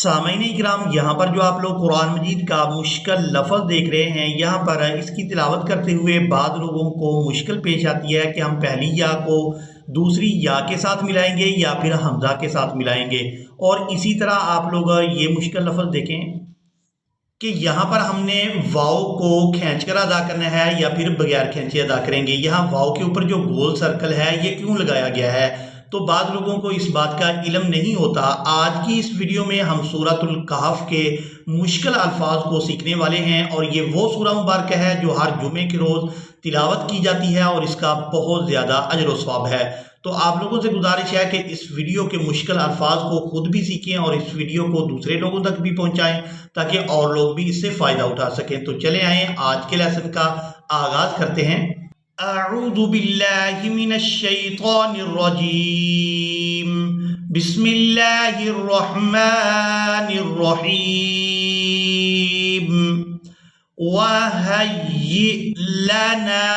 सामईन इकराम, यहाँ पर जो आप लोग कुरान मजीद का मुश्किल लफ्ज़ देख रहे हैं, यहाँ पर इसकी तिलावत करते हुए बाद लोगों को मुश्किल पेश आती है कि हम पहली या को दूसरी या के साथ मिलाएंगे या फिर हमज़ा के साथ मिलाएंगे। और इसी तरह आप लोग ये मुश्किल लफ्ज़ देखें कि यहाँ पर हमने वाव को खींच कर अदा करना है या फिर बगैर खींचे अदा करेंगे। यहाँ वाव के ऊपर जो गोल सर्कल है ये क्यों लगाया गया है, तो बाद लोगों को इस बात का इल्म नहीं होता। आज की इस वीडियो में हम सूरतुल कहफ के मुश्किल अल्फाज को सीखने वाले हैं और ये वो सूरह मुबारक है जो हर जुमे के रोज़ तिलावत की जाती है और इसका बहुत ज़्यादा अजर व सवाब है। तो आप लोगों से गुजारिश है कि इस वीडियो के मुश्किल अल्फाज को खुद भी सीखें और इस वीडियो को दूसरे लोगों तक भी पहुंचाएं ताकि और लोग भी इससे फ़ायदा उठा सकें। तो चले आएँ आज के लेसन का आगाज़ करते हैं। अऊज़ु बिल्लाहि मिनश शैतानिर रजीम, बिस्मिल्लाहिर रहमानिर रहीम, वहय्यि लना।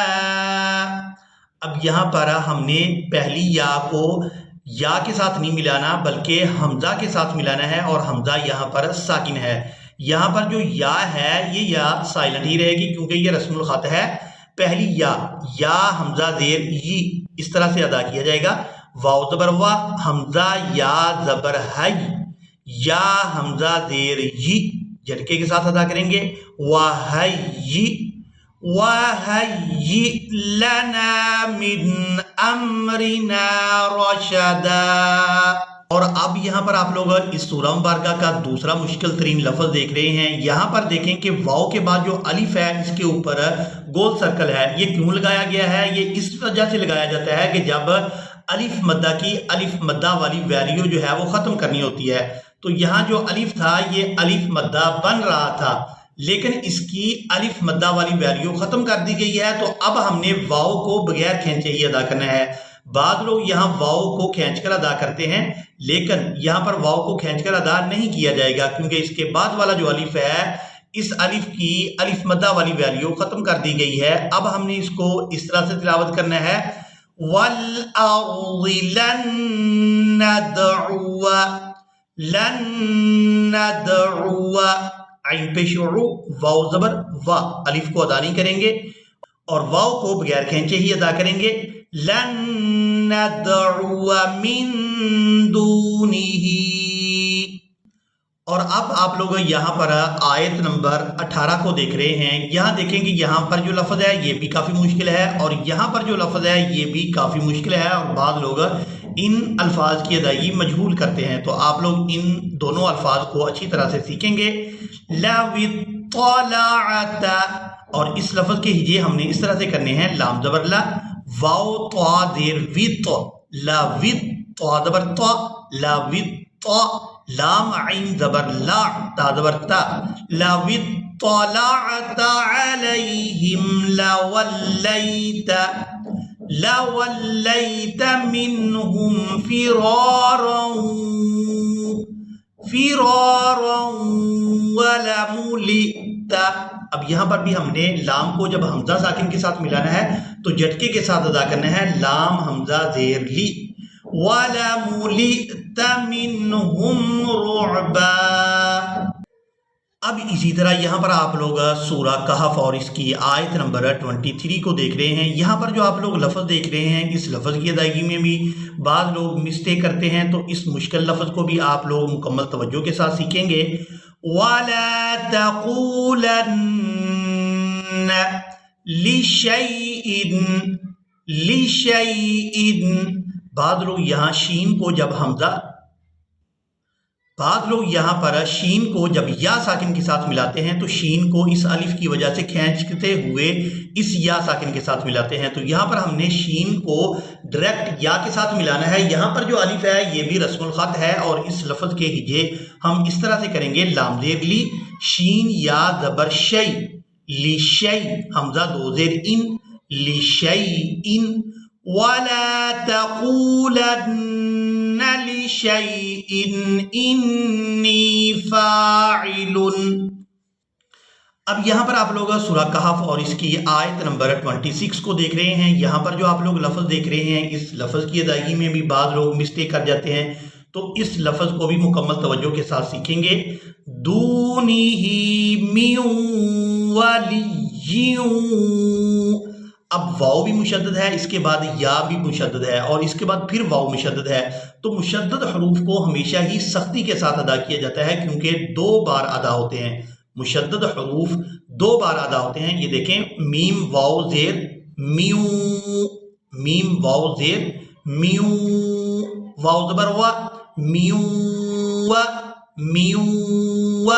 अब यहाँ पर हमने पहली या को या के साथ नहीं मिलाना बल्कि हमज़ा के साथ मिलाना है और हमज़ा यहाँ पर साकिन है। यहाँ पर जो या है ये या साइलेंट ही रहेगी क्योंकि ये रस्मुल ख़त है। पहली या हमज़ा ज़ेर ई इस तरह से अदा किया जाएगा। वाव ज़बर वा, हमज़ा या ज़बर है, या हमज़ा ज़ेर ई झटके के साथ अदा करेंगे। वहय्यि लना मिन अम्रिना रशदा। और अब यहाँ पर आप लोग इस सूरह मुबारक का दूसरा मुश्किल तरीन लफ्ज़ देख रहे हैं। यहाँ पर देखें कि वाव के बाद जो अलिफ है इसके ऊपर गोल सर्कल है, ये क्यों लगाया गया है? ये इस वजह से लगाया जाता है कि जब अलिफ मद्दा की अलिफ मद्दा वाली वैल्यू जो है वो ख़त्म करनी होती है, तो यहाँ जो अलिफ था ये अलिफ मद्दा बन रहा था लेकिन इसकी अलिफ मद्दा वाली वैल्यू ख़त्म कर दी गई है। तो अब हमने वाव को बगैर खींचे ही अदा करना है। बाद लोग यहाँ वाव को खींचकर अदा करते हैं लेकिन यहाँ पर वाव को खींचकर अदा नहीं किया जाएगा क्योंकि इसके बाद वाला जो अलिफ है इस अलिफ की अलिफ मद्दा वाली वैल्यू ख़त्म कर दी गई है। अब हमने इसको इस तरह से तिलावत करना है। वल अर्ज़ि लन नदउवा, आइन पे शुरू, वाव ज़बर वा, अलिफ को अदा नहीं करेंगे और वाव को बगैर खींचे ही अदा करेंगे। लन नदउवा मिन दूनिही। और अब आप लोग यहाँ पर आयत नंबर 18 को देख रहे हैं। यहाँ देखेंगे यहाँ पर जो लफ्ज़ है ये भी काफ़ी मुश्किल है और यहाँ पर जो लफ्ज़ है ये भी काफ़ी मुश्किल है और बाद लोग इन अल्फाज की अदायगी मजहूल करते हैं। तो आप लोग इन दोनों अल्फाज को अच्छी तरह से सीखेंगे। लवित्तलअता, और इस लफ्ज़ के हिजे हमने इस तरह से करने हैं। लाम ज़बर ला, वाव त्वा ज़ेर वित, लवित ज़बर त्वा, लवित, लाम आइन ज़बर ला, ता ज़बर ता, लवित्तलअता अलैहिम लवल्लैत मिन्हुम फिरारन वलमुलिता। अब यहाँ पर भी हमने लाम को जब हमज़ा साकिन के साथ मिलाना है तो झटके के साथ अदा करना है। लाम हमज़ा ज़ेर ली, वलमुलिता मिन्हुम रुअबा। अब इसी तरह यहाँ पर आप लोग सूरह कहफ और इसकी आयत नंबर 23 को देख रहे हैं। यहाँ पर जो आप लोग लफ्ज़ देख रहे हैं इस लफ्ज़ की अदायगी में भी बाद लोग मिस्टेक करते हैं, तो इस मुश्किल लफ्ज़ को भी आप लोग मुकम्मल तवज्जो के साथ सीखेंगे। वला तक़ूलन्न लिशैइन। बाद लोग यहाँ शीन को जब बाद लोग यहाँ पर शीन को जब या साकिन के साथ मिलाते हैं तो शीन को इस अलिफ की वजह से खींचते हुए इस या साकिन के साथ मिलाते हैं। तो यहाँ पर हमने शीन को डायरेक्ट या के साथ मिलाना है। यहाँ पर जो अलिफ है ये भी रस्मुल ख़त है और इस लफ्ज़ के हिजे हम इस तरह से करेंगे। लाम ज़ेर ली, शीन या ज़बर शै, लिशै, हमज़ा दो ज़ेर इन, लिशैइन। वला तक़ूलन्न लिशैइन इन्नी फ़ाइलुन। अब यहाँ पर आप लोग सूरह कहफ और इसकी आयत नंबर 26 को देख रहे हैं। यहाँ पर जो आप लोग लफ्ज़ देख रहे हैं इस लफ्ज़ की अदायगी में भी बाद लोग मिस्टेक कर जाते हैं। تو اس لفظ کو بھی مکمل توجہ کے ساتھ سیکھیں گے. دونہی میوں ولیوں. اب واو بھی مشدد ہے، اس کے بعد یا بھی مشدد ہے، اور اس کے بعد پھر واو مشدد ہے. تو مشدد حروف کو ہمیشہ ہی سختی کے ساتھ ادا کیا جاتا ہے کیونکہ 2 بار ادا ہوتے ہیں. مشدد حروف 2 بار ادا ہوتے ہیں. یہ دیکھیں، میم واو زیر میوں، میم واو زیر میوں، واو زبر وا، میوں و، میوں و.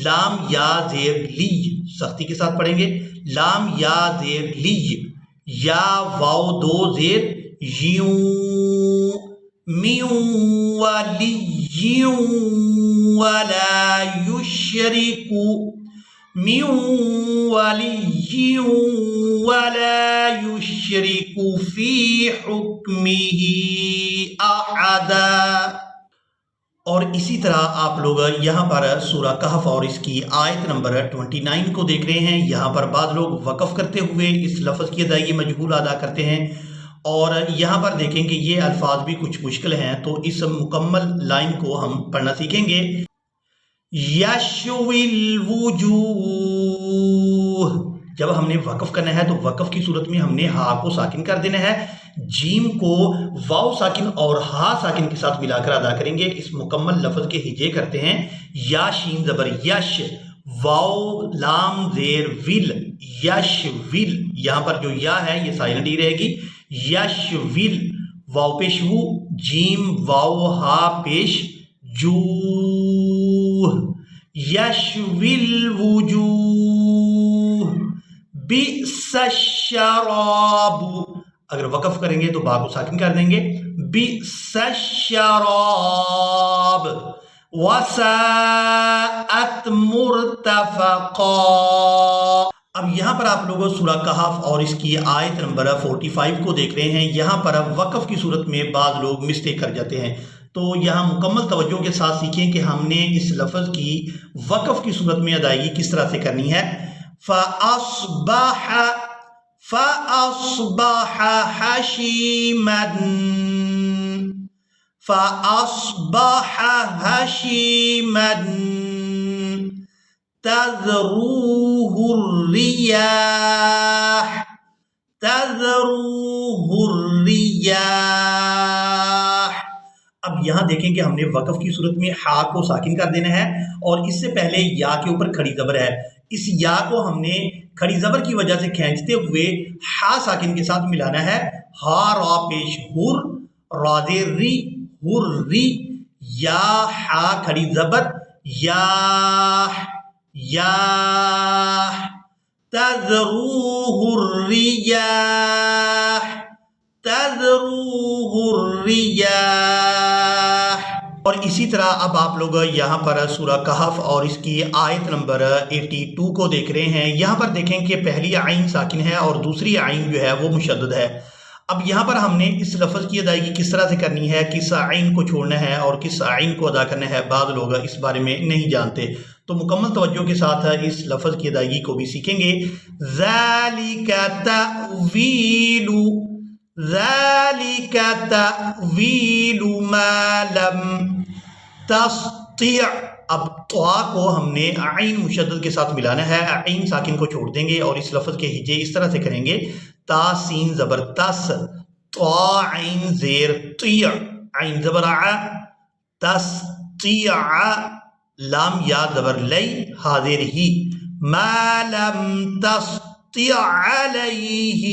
لام یا زیر لی، سختی کے ساتھ پڑھیں گے. لام یا زیر لی، یا واو 2 زیر یوں، میوں ولیوں ولا یشرکو، میوں ولیوں ولا یشرکو فی حکمہ احدا. اور اسی طرح آپ لوگ یہاں پر سورہ کہف اور اس کی آیت نمبر 29 کو دیکھ رہے ہیں. یہاں پر بعض لوگ وقف کرتے ہوئے اس لفظ کی ادائیگی مجہول ادا کرتے ہیں، اور یہاں پر دیکھیں کہ یہ الفاظ بھی کچھ مشکل ہیں. تو اس مکمل لائن کو ہم پڑھنا سیکھیں گے. یشوی الوجوہ. جب ہم نے وقف کرنا ہے تو وقف کی صورت میں ہم نے ہا کو ساکن کر دینا ہے. جیم کو واو ساکن اور ہا ساکن کے ساتھ ملا کر ادا کریں گے. اس مکمل لفظ کے ہجے کرتے ہیں یا شین زبر یش، واو لام زیر ویل، یش ویل. یہاں پر جو یا ہے یہ سائلنٹ ہی رہے گی. یش ویل، واو پیش وو، جیم واو ہا پیش جو. یش ویل وجوہ بئس الشراب. اگر وقف کریں گے تو با کو ساکن کر دیں گے. بئس الشراب وساءت مرتفقا. اب یہاں پر آپ لوگوں سورہ کہف اور اس کی آیت نمبر 45 کو دیکھ رہے ہیں. یہاں پر وقف کی صورت میں بعض لوگ مسٹیک کر جاتے ہیں. تو یہاں مکمل توجہ کے ساتھ سیکھیں کہ ہم نے اس لفظ کی وقف کی صورت میں ادائیگی کس طرح سے کرنی ہے. فَأَصْبَحَ حَشِيمًا، فَأَصْبَحَ حَشِيمًا تَذْرُوهُ الرِّيَاحُ، تَذْرُوهُ الرِّيَاحُ. اب یہاں دیکھیں کہ ہم نے وقف کی صورت میں ہا کو ساکن کر دینا ہے، اور اس سے پہلے یا کے اوپر کھڑی زبر ہے. اس یا کو ہم نے کھڑی زبر کی وجہ سے کھینچتے ہوئے ہا ساکن کے ساتھ ملانا ہے. ہا را پیش ہر، را زیر ری، ہر ری. یا ہا کھڑی زبر یا، یا تذروہ الریاح، تذروہ الریاح. اور اسی طرح اب آپ لوگ یہاں پر سورہ کہف اور اس کی آیت نمبر 82 کو دیکھ رہے ہیں. یہاں پر دیکھیں کہ پہلی عین ساکن ہے اور دوسری عین جو ہے وہ مشدد ہے. اب یہاں پر ہم نے اس لفظ کی ادائیگی کس طرح سے کرنی ہے، کس عین کو چھوڑنا ہے اور کس عین کو ادا کرنا ہے، بعض لوگ اس بارے میں نہیں جانتے. تو مکمل توجہ کے ساتھ اس لفظ کی ادائیگی کو بھی سیکھیں گے. ذَلِكَ تَأْوِيلُ، ذَلِكَ تَأْوِيلُ مَا لَمْ تَسْطِعْ. اب طا کو ہم نے عین مشدد کے ساتھ ملانا ہے. عین ساکن کو چھوڑ دیں گے اور اس لفظ کے ہجے اس طرح سے کریں گے. تا سین زبر تس، طا عین زیر طیع، عین زبر ع، تسطیع. لام یا زبر لی، ہا زیر ہی. ما لم تسطع علیہ،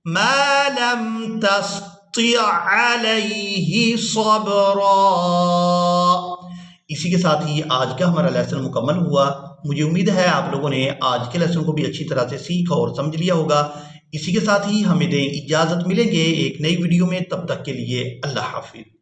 ما لم تسطع علیہ صبرا. اسی کے ساتھ ہی آج کا ہمارا لیسن مکمل ہوا. مجھے امید ہے آپ لوگوں نے آج کے لیسن کو بھی اچھی طرح سے سیکھ اور سمجھ لیا ہوگا. اسی کے ساتھ ہی ہمیں دیں اجازت، ملیں گے ایک نئی ویڈیو میں. تب تک کے لیے اللہ حافظ.